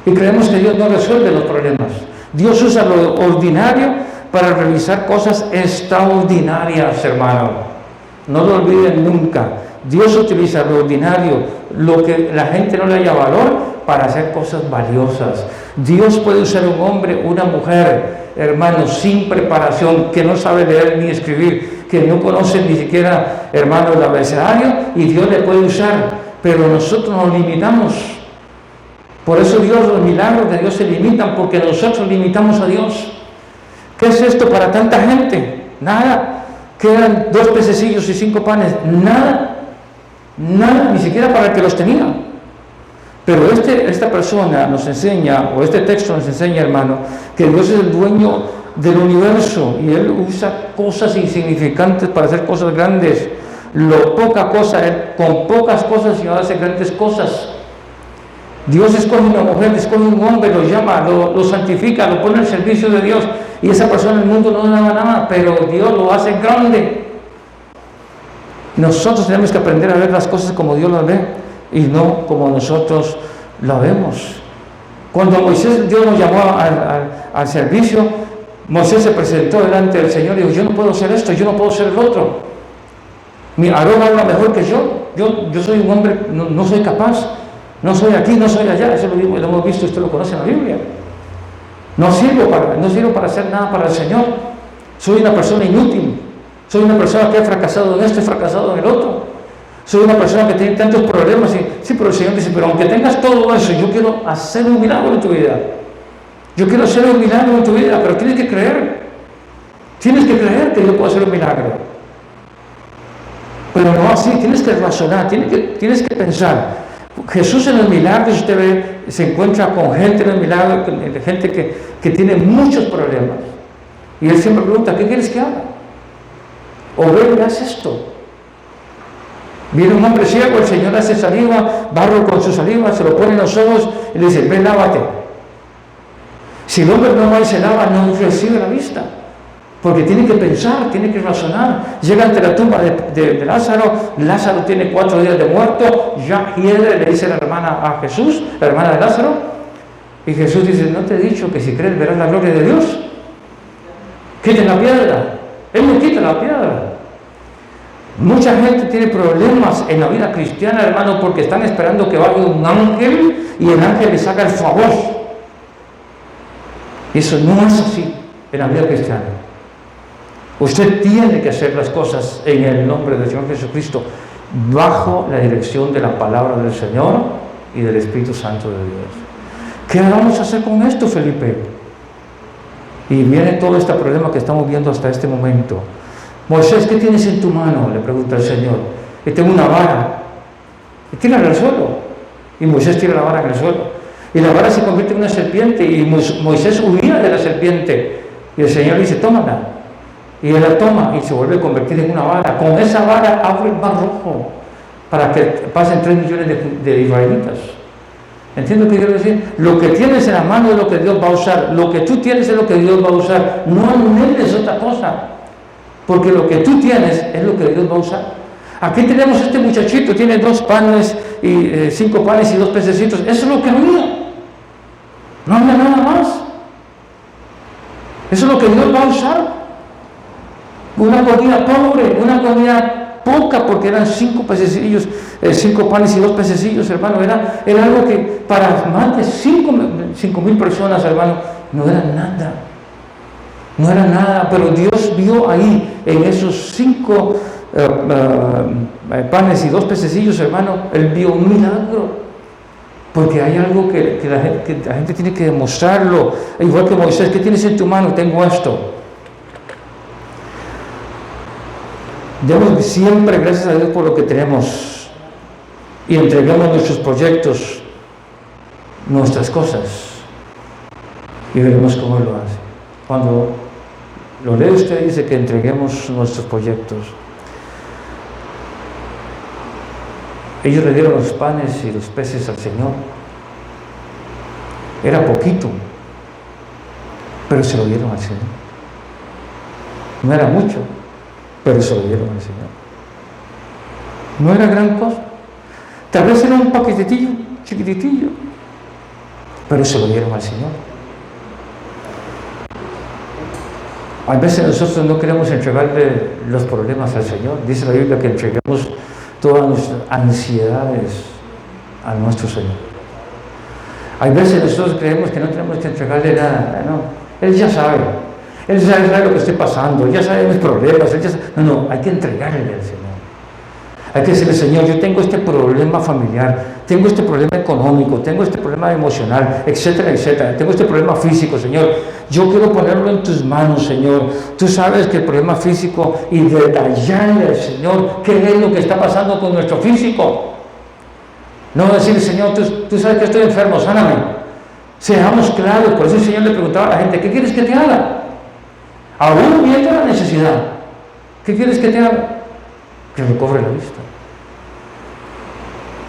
Y creemos que Dios no resuelve los problemas. Dios usa lo ordinario para realizar cosas extraordinarias, hermano. No lo olviden nunca. Dios utiliza lo ordinario, lo que la gente no le haya valor, para hacer cosas valiosas. Dios puede usar un hombre, una mujer, hermano, sin preparación, que no sabe leer ni escribir, que no conoce ni siquiera, hermano, el abecedario, y Dios le puede usar, pero nosotros nos limitamos. Por eso los milagros de Dios se limitan, porque nosotros limitamos a Dios. ¿Qué es esto para tanta gente? Nada. Quedan 2 pececillos y 5 panes. Nada, ni siquiera para el que los tenía. Pero esta persona nos enseña, o este texto nos enseña, hermano, que Dios es el dueño del universo y Él usa cosas insignificantes para hacer cosas grandes. Poca cosa, con pocas cosas Dios hace grandes cosas. Dios escoge una mujer, escoge un hombre, lo llama, lo santifica, lo pone al servicio de Dios, y esa persona en el mundo no daba nada, pero Dios lo hace grande. Nosotros tenemos que aprender a ver las cosas como Dios las ve y no como nosotros las vemos. Cuando a Moisés Dios nos llamó al servicio, Moisés se presentó delante del Señor y dijo: yo no puedo hacer esto, yo no puedo hacer el otro. Mi Aarón habla mejor que yo soy un hombre, no soy capaz. No soy aquí, no soy allá. Eso lo hemos visto, usted lo conoce en la Biblia. No sirvo para hacer nada para el Señor. Soy una persona inútil. Soy una persona que ha fracasado en esto y fracasado en el otro. Soy una persona que tiene tantos problemas. Sí, pero el Señor dice: pero aunque tengas todo eso, yo quiero hacer un milagro en tu vida. Yo quiero hacer un milagro en tu vida, pero tienes que creer. Tienes que creer que yo puedo hacer un milagro. Pero no así, tienes que razonar, tienes que pensar. Jesús en los milagros, usted ve, se encuentra con gente en el milagro, gente que tiene muchos problemas. Y Él siempre pregunta: ¿qué quieres que haga? O ve, haz esto. Viene un hombre ciego, el Señor hace saliva, barro con su saliva, se lo pone en los ojos y le dice: ven, lávate. Si el hombre no va y se lava, no recibe la vista. Porque tiene que pensar, tiene que razonar. Llega ante la tumba de Lázaro. Lázaro tiene 4 días de muerto. Ya hiede, le dice la hermana a Jesús, la hermana de Lázaro. Y Jesús dice: ¿no te he dicho que si crees verás la gloria de Dios? Quiten la piedra. Él no quita la piedra. Mucha gente tiene problemas en la vida cristiana, hermano, porque están esperando que vaya un ángel y el ángel les haga el favor. Eso no es así en la vida cristiana. Usted tiene que hacer las cosas en el nombre del Señor Jesucristo, bajo la dirección de la palabra del Señor y del Espíritu Santo de Dios. ¿Qué vamos a hacer con esto, Felipe? Y viene todo este problema que estamos viendo hasta este momento. Moisés, ¿qué tienes en tu mano?, le pregunta el Señor. Y tengo una vara. Y tírala al suelo. Y Moisés tira la vara en el suelo. Y la vara se convierte en una serpiente. Y Moisés huía de la serpiente. Y el Señor dice: tómala. Y él la toma y se vuelve a convertir en una vara. Con esa vara abre el mar rojo para que pasen 3 millones de israelitas. ¿Entiendes lo que quiero decir? Lo que tienes en la mano es lo que Dios va a usar. Lo que tú tienes es lo que Dios va a usar. No anheles otra cosa, porque lo que tú tienes es lo que Dios va a usar. Aquí tenemos este muchachito, tiene 2 panes y 5 panes y 2 pececitos. Eso es lo que había. No había nada más. Eso es lo que Dios va a usar. Una comida pobre, una comida poca, porque eran 5 pececillos, 5 panes y 2 pececillos, hermano. Era algo que para más de 5,000 personas, hermano, no era nada. No era nada, pero Dios vio ahí, en esos 5 panes y 2 pececillos, hermano, Él vio un milagro. Porque hay algo que la gente tiene que demostrarlo. Igual que Moisés: ¿qué tienes en tu mano? Tengo esto. Demos siempre gracias a Dios por lo que tenemos y entregamos nuestros proyectos, nuestras cosas, y veremos cómo Él lo hace. Cuando lo lee usted, dice que entreguemos nuestros proyectos. Ellos le dieron los panes y los peces al Señor Era poquito, pero se lo dieron al Señor. No era mucho, pero se lo dieron al Señor. No era gran cosa. Tal vez era un paquetetillo, chiquititillo, pero se lo dieron al Señor. A veces nosotros no queremos entregarle los problemas al Señor. Dice la Biblia que entreguemos todas nuestras ansiedades a nuestro Señor. Hay veces nosotros creemos que no tenemos que entregarle nada. No, Él ya sabe. Él sabe lo que estoy pasando. Él ya sabe mis problemas. No, hay que entregarle al Señor. Hay que decirle, Señor, yo tengo este problema familiar, tengo este problema económico, tengo este problema emocional, etcétera, etcétera. Tengo este problema físico, Señor. Yo quiero ponerlo en tus manos, Señor. Tú sabes que el problema físico, y detallarle al Señor qué es lo que está pasando con nuestro físico. No decirle, Señor, tú sabes que estoy enfermo, sáname. Seamos claros. Por eso el Señor le preguntaba a la gente, ¿qué quieres que te haga? Aún viendo la necesidad, ¿qué quieres que te haga? Que recobre la vista.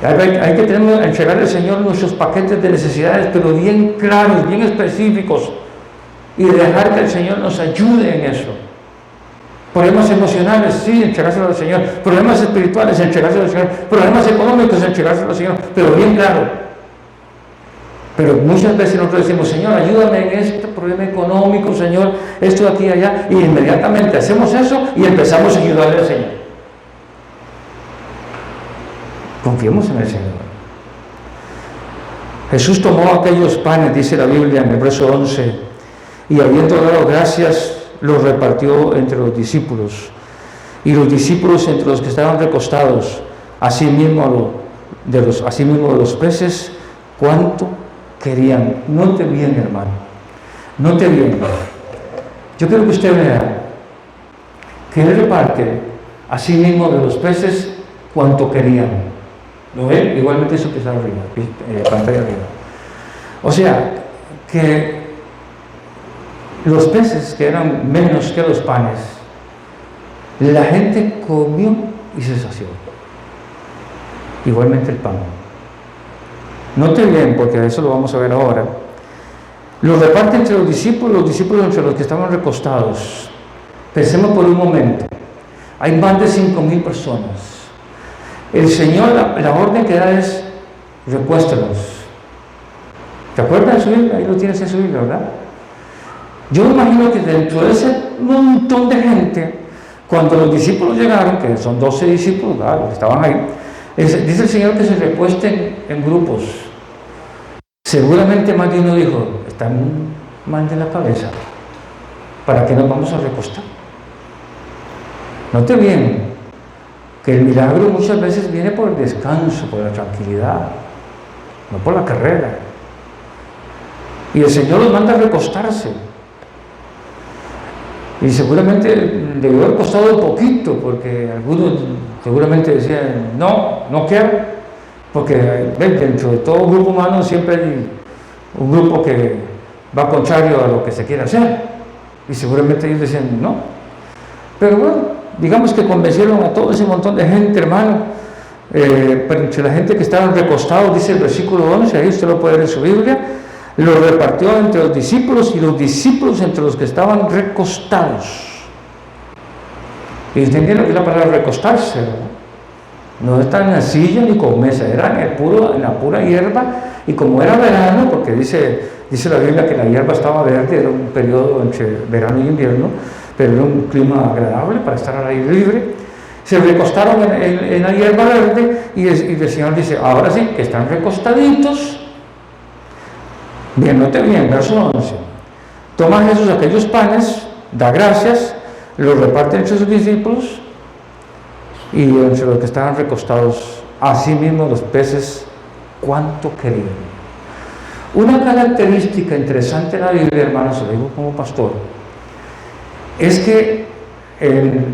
Hay que entregarle al Señor nuestros paquetes de necesidades, pero bien claros, bien específicos, y dejar que el Señor nos ayude en eso. Problemas emocionales, sí, entregárselo al Señor. Problemas espirituales, entregárselo al Señor. Problemas económicos, entregárselo al Señor, pero bien claro. Pero muchas veces nosotros decimos, Señor, ayúdame en este problema económico, Señor, esto de aquí y allá, y inmediatamente hacemos eso y empezamos a ayudarle al Señor. Confiemos en el Señor. Jesús tomó aquellos panes, dice la Biblia en el verso 11, y habiendo dado gracias, los repartió entre los discípulos. Y los discípulos entre los que estaban recostados, asimismo de los peces, cuánto querían. Note bien, hermano. Note bien. Yo quiero que usted vea que Él reparte asimismo de los peces cuánto querían. ¿Lo ven? Igualmente eso que está arriba, pantalla arriba. O sea, que los peces, que eran menos que los panes, la gente comió y se sació. Igualmente el pan. Note bien, porque eso lo vamos a ver ahora. Los reparte entre los discípulos entre los que estaban recostados. Pensemos por un momento. Hay más de 5,000 personas. El Señor, la orden que da es, recuéstalos. ¿Te acuerdas de su Biblia? Ahí lo tienes en su Biblia, ¿verdad? Yo me imagino que dentro de ese montón de gente, cuando los discípulos llegaron, que son 12 discípulos, ¿verdad?, que estaban ahí, dice el Señor que se recuesten en grupos. Seguramente más de uno dijo, están mal de la cabeza, ¿para qué nos vamos a recostar? Note bien que el milagro muchas veces viene por el descanso, por la tranquilidad, no por la carrera. Y el Señor los manda a recostarse. Y seguramente debió haber costado un poquito, porque algunos seguramente decían, no quiero, porque dentro de todo grupo humano siempre hay un grupo que va contrario a lo que se quiere hacer. Y seguramente ellos decían, no. Pero bueno, digamos que convencieron a todo ese montón de gente, hermano. Pero entre la gente que estaban recostados, dice el versículo 11, ahí usted lo puede ver en su Biblia, lo repartió entre los discípulos y los discípulos entre los que estaban recostados. Y entendieron que es la palabra recostarse, ¿verdad? No estaban en la silla ni con mesa, eran en la pura hierba, y como era verano, porque dice la Biblia que la hierba estaba verde, era un periodo entre verano y invierno, pero era un clima agradable para estar al aire libre, se recostaron en la hierba verde, y el Señor dice, ahora sí, que están recostaditos. Bien, note bien, verso 11. Toma Jesús aquellos panes, da gracias, los reparte entre sus discípulos, y entre los que estaban recostados, asimismo los peces, cuánto querían. Una característica interesante de la Biblia, hermanos, se lo digo como pastor, es que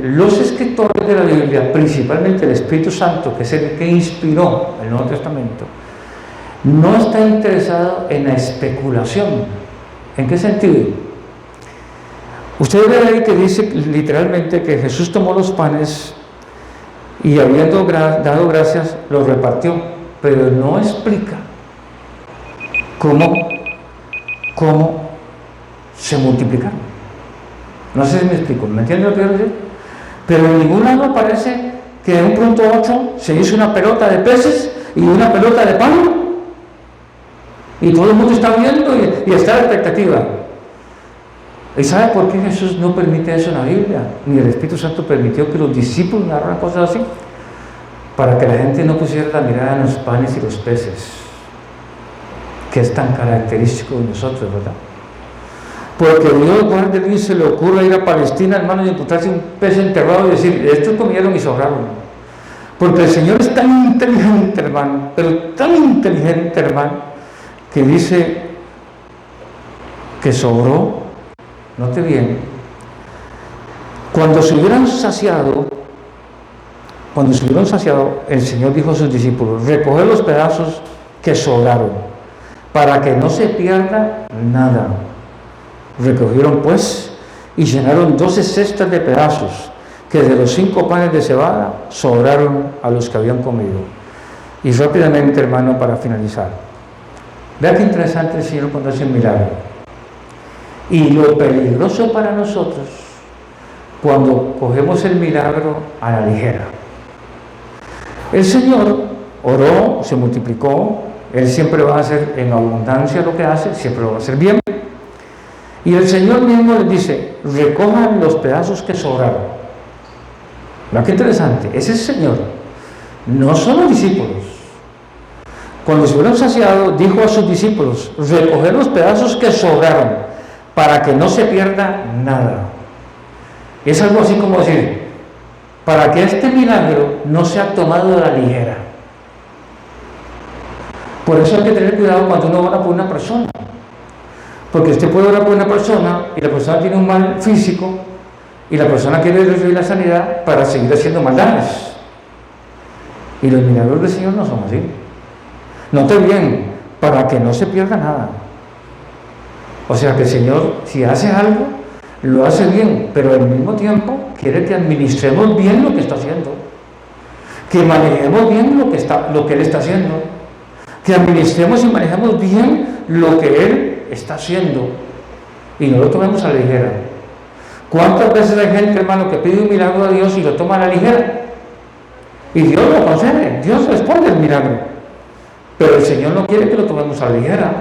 los escritores de la Biblia, principalmente el Espíritu Santo, que es el que inspiró el Nuevo Testamento, no está interesado en la especulación. ¿En qué sentido? Usted ve ahí que dice literalmente que Jesús tomó los panes y habiendo dado gracias, los repartió, pero no explica cómo cómo se multiplicaron. No sé si me explico, ¿me entiendes lo que quiero decir? Pero en ningún lado parece que en un punto 8 se hizo una pelota de peces y una pelota de pan. Y todo el mundo está viendo y está a la expectativa. ¿Y sabe por qué Jesús no permite eso en la Biblia? Ni el Espíritu Santo permitió que los discípulos narraran cosas así. Para que la gente no pusiera la mirada en los panes y los peces, que es tan característico de nosotros, ¿verdad? Porque Dios guarde y se le ocurra ir a Palestina, hermano, y encontrarse un pez enterrado y decir, estos comieron y sobraron. Porque el Señor es tan inteligente, hermano, pero tan inteligente, hermano, que dice que sobró. Note bien, cuando se hubieran saciado, el Señor dijo a sus discípulos, recoger los pedazos que sobraron, para que no se pierda nada. Recogieron pues y llenaron 12 cestas de pedazos, que de los 5 panes de cebada sobraron a los que habían comido. Y rápidamente, hermano, para finalizar, vea qué interesante el Señor cuando hace un milagro. Y lo peligroso para nosotros cuando cogemos el milagro a la ligera. El Señor oró, se multiplicó, Él siempre va a hacer en abundancia lo que hace, siempre lo va a hacer bien. Y el Señor mismo les dice, recojan los pedazos que sobraron. ¿Verdad qué interesante? Ese es el Señor, no son los discípulos. Cuando se hubieron saciado, dijo a sus discípulos, recoger los pedazos que sobraron, para que no se pierda nada. Es algo así como decir, para que este milagro no sea tomado a la ligera. Por eso hay que tener cuidado cuando uno ora por una persona. Porque usted puede orar por una persona y la persona tiene un mal físico y la persona quiere recibir la sanidad para seguir haciendo maldades. Y los milagros del Señor no son así. Note bien, para que no se pierda nada. O sea que el Señor, si hace algo, lo hace bien, pero al mismo tiempo quiere que administremos bien lo que está haciendo, que manejemos bien lo que Él está haciendo, que administremos y manejemos bien lo que Él está haciendo y no lo tomemos a la ligera. ¿Cuántas veces hay gente, hermano, que pide un milagro a Dios y lo toma a la ligera? Y Dios lo concede, Dios responde el milagro, pero el Señor no quiere que lo tomemos a la ligera.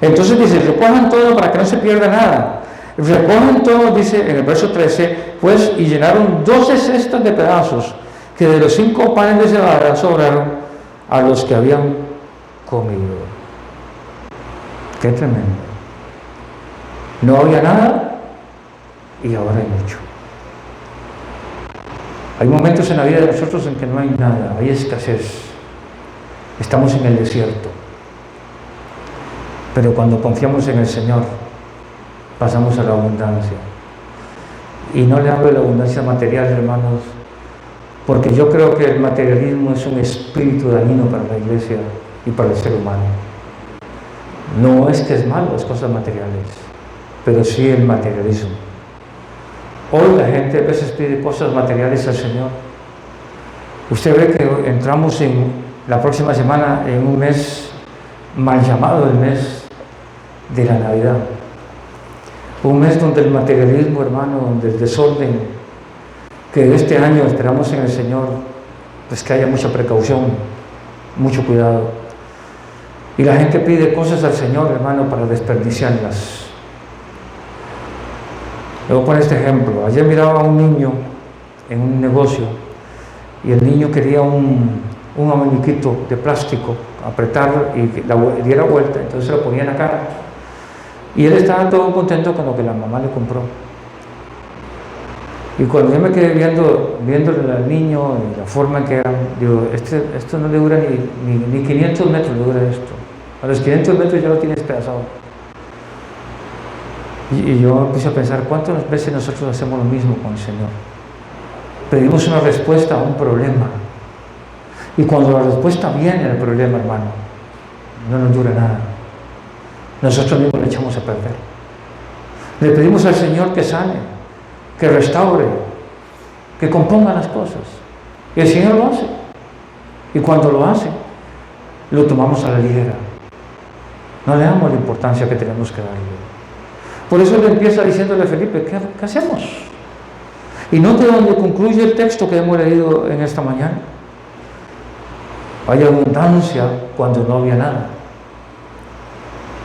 Entonces dice, recojan todo para que no se pierda nada. Recogen todo, dice en el verso 13, pues, y llenaron 12 cestas de pedazos, que de los 5 panes de cebada sobraron a los que habían comido. Qué tremendo. No había nada y ahora hay mucho. Hay momentos en la vida de nosotros en que no hay nada, hay escasez. Estamos en el desierto. Pero cuando confiamos en el Señor, pasamos a la abundancia. Y no le hablo de la abundancia material, hermanos, porque yo creo que el materialismo es un espíritu dañino para la iglesia y para el ser humano. No es que es malo las cosas materiales, pero sí el materialismo. Hoy la gente a veces pide cosas materiales al Señor. Usted ve que entramos en la próxima semana en un mes mal llamado el mes de la Navidad. Un mes donde el materialismo, hermano, donde el desorden, que este año esperamos en el Señor, pues que haya mucha precaución, mucho cuidado. Y la gente pide cosas al Señor, hermano, para desperdiciarlas. Le voy a poner este ejemplo. Ayer miraba a un niño en un negocio y el niño quería un abaniquito de plástico, apretarlo y que diera vuelta, entonces se lo ponía en la cara. Y él estaba todo contento con lo que la mamá le compró. Y cuando yo me quedé viéndole al niño y la forma en que era, digo, esto no le dura ni 500 metros, le dura esto. A los 500 metros ya lo tiene despedazado. Y yo empecé a pensar, ¿cuántas veces nosotros hacemos lo mismo con el Señor? Pedimos una respuesta a un problema. Y cuando la respuesta viene al problema, hermano, no nos dura nada. Nosotros mismos le echamos a perder. Le pedimos al Señor que sane, que restaure, que componga las cosas. Y el Señor lo hace. Y cuando lo hace, lo tomamos a la ligera. No le damos la importancia que tenemos que darle. Por eso él empieza diciéndole a Felipe, ¿qué hacemos? Y note donde concluye el texto que hemos leído en esta mañana. Hay abundancia cuando no había nada.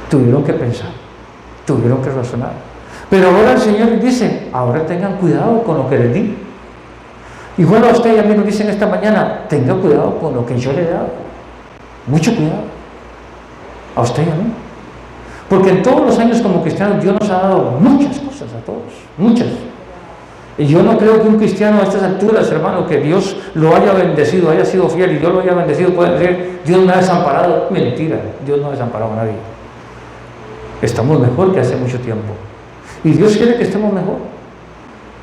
Tuvieron que pensar, tuvieron que razonar. Pero ahora el Señor les dice, ahora tengan cuidado con lo que les di. Igual a usted y a mí nos dicen esta mañana, tenga cuidado con lo que yo le he dado. Mucho cuidado. A usted y a mí. Porque en todos los años como cristianos Dios nos ha dado muchas cosas a todos, muchas. Y yo no creo que un cristiano a estas alturas, hermano, que Dios lo haya bendecido, haya sido fiel y Dios lo haya bendecido, puede decir, Dios me ha desamparado. Mentira, Dios no ha desamparado a nadie. Estamos mejor que hace mucho tiempo. Y Dios quiere que estemos mejor,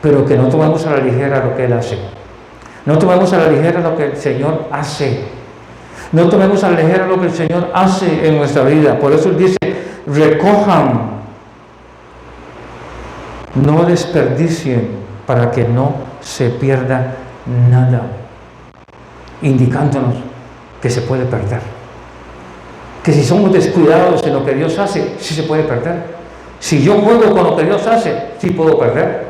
pero que no tomemos a la ligera lo que Él hace. No tomemos a la ligera lo que el Señor hace. No tomemos a la ligera lo que el Señor hace en nuestra vida. Por eso Él dice, recojan, no desperdicien, para que no se pierda nada, indicándonos que se puede perder. Que si somos descuidados en lo que Dios hace, sí se puede perder. Si yo juego con lo que Dios hace, sí puedo perder.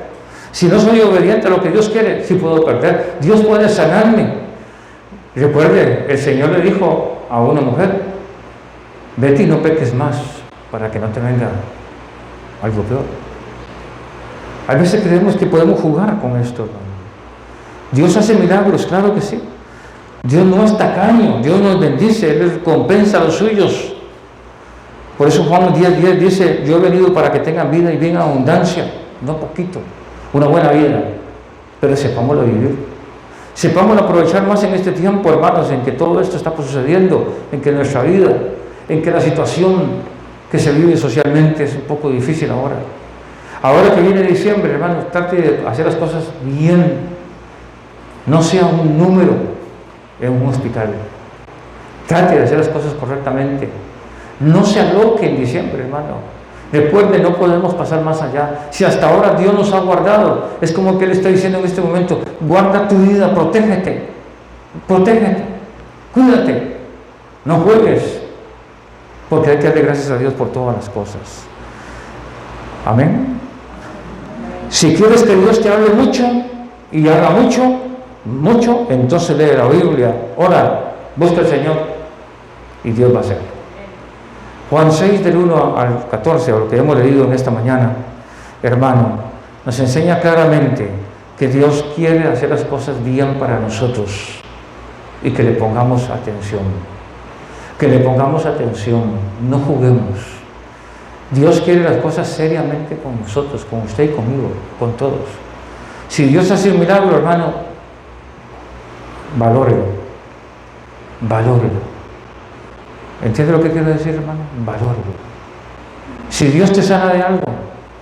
Si no soy obediente a lo que Dios quiere, sí puedo perder. Dios puede sanarme. Recuerde, el Señor le dijo a una mujer, vete y no peques más, para que no te venga algo peor. A veces creemos que podemos jugar con esto, hermano. Dios hace milagros, claro que sí. Dios no es tacaño, Dios nos bendice, Él recompensa a los suyos. Por eso Juan 10:10 dice, yo he venido para que tengan vida y bien abundancia, no poquito, una buena vida, pero sepámoslo vivir. Sepámoslo aprovechar más en este tiempo, hermanos, en que todo esto está sucediendo, en que nuestra vida, en que la situación que se vive socialmente es un poco difícil ahora. Ahora que viene diciembre, hermanos, trate de hacer las cosas bien. No sea un número en un hospital. Trate de hacer las cosas correctamente. No se aloque en diciembre, hermano. Recuerde, no podemos pasar más allá. Si hasta ahora Dios nos ha guardado, es como que Él está diciendo en este momento, guarda tu vida, protégete, cuídate, no juegues, porque hay que darle gracias a Dios por todas las cosas. Amén. Si quieres que Dios te hable mucho y haga mucho, entonces lee la Biblia, ora, busca al Señor y Dios va a hacerlo. Juan 6 del 1 al 14, o lo que hemos leído en esta mañana, hermano, nos enseña claramente que Dios quiere hacer las cosas bien para nosotros y que le pongamos atención. Que le pongamos atención, no juguemos. Dios quiere las cosas seriamente con nosotros, con usted y conmigo, con todos. Si Dios hace un milagro, hermano, valórelo. ¿Entiende lo que quiero decir, hermano? Valórelo. Si Dios te sana de algo,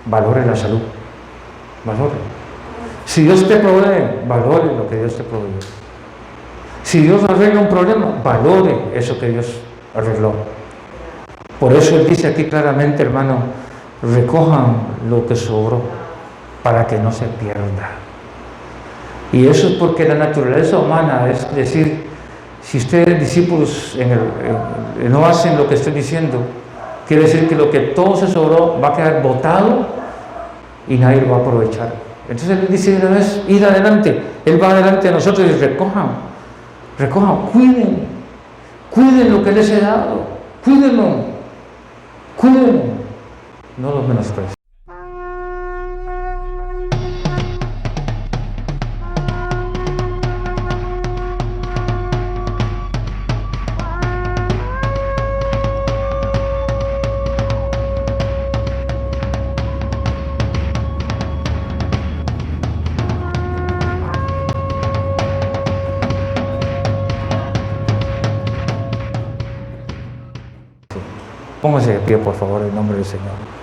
valore la salud. Valórelo. Si Dios te provee, valore lo que Dios te provee. Si Dios arregla un problema, valore eso que Dios arregló. Por eso Él dice aquí claramente, hermano, recojan lo que sobró para que no se pierda. Y eso es porque la naturaleza humana, es decir, si ustedes discípulos no hacen lo que estoy diciendo, quiere decir que lo que todo se sobró va a quedar botado y nadie lo va a aprovechar. Entonces Él dice una vez, id adelante. Él va adelante de nosotros y recojan, cuiden lo que les he dado, cuídenlo, no los menosprecien. Póngase de pie, por favor, en nombre del Señor.